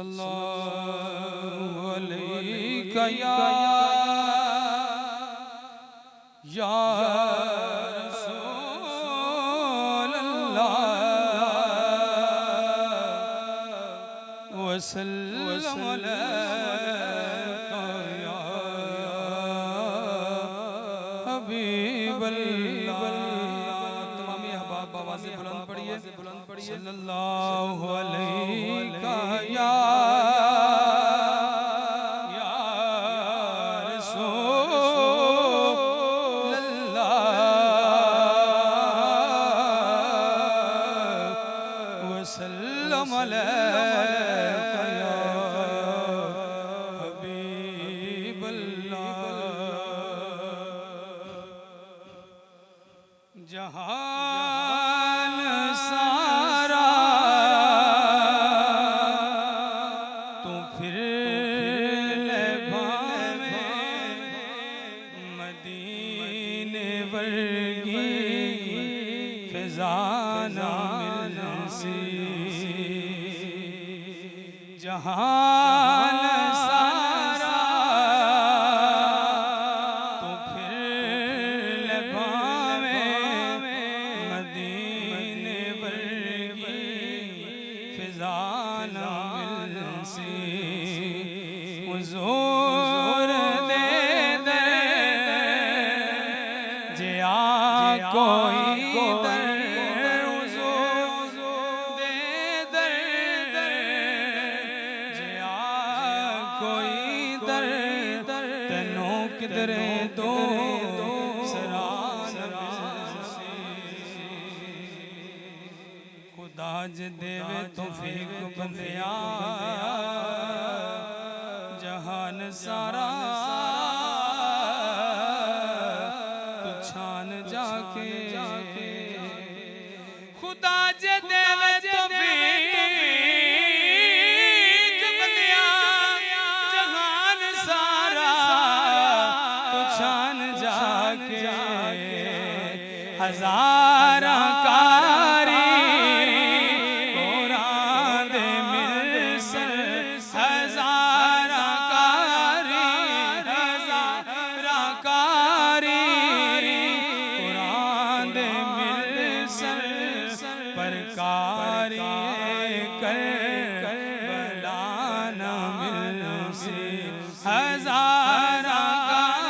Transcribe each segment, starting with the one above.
सल्लल्लाहु अलैका या रसूल अल्लाह वसल्लम अलैका या हबीब अल्लाह। तमाम अहबाब आवाज़ें बुलंद पढ़िए सल्लल्लाहु अलैका या रसूल अल्लाह वसल्लम अलैका या हबीब अल्लाह। जहान सारा तू फिर ले भावे मदीने वर्गी फिजाना मिलसी। जहान सारा तू फिर ले भावे मदीने वर्गी फिजाना मिलसी। हुजूर दे दे जे आ कोई दर हुजूर दे दर जे आ कोई दर तैनू किधरे दो खुदा ज देवे तौफीक बंदिया जहान सारा पछान जाके खुदा ज देवे तौफीक बंदिया जहान सारा पछान जाके हजारा कारी हजारा कारी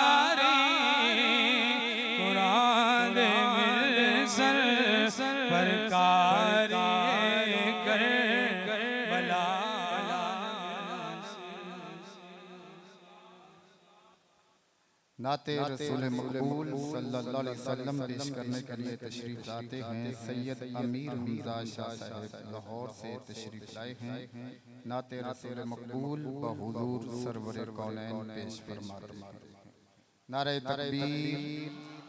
कुरान दे मिलसन परकारी कर बला। नाते रसूल मकबूल सल्लल्लाहु अलैहि वसल्लम पेश करने के लिए तशरीफ लाते हैं सैयद अमीर हमजा शाह साहब लाहौर से तशरीफ लाए हैं। नाते रसूल मकबूल बहुजूर सरवर कौनैन पेश फरमाते हैं। नारे तकबीर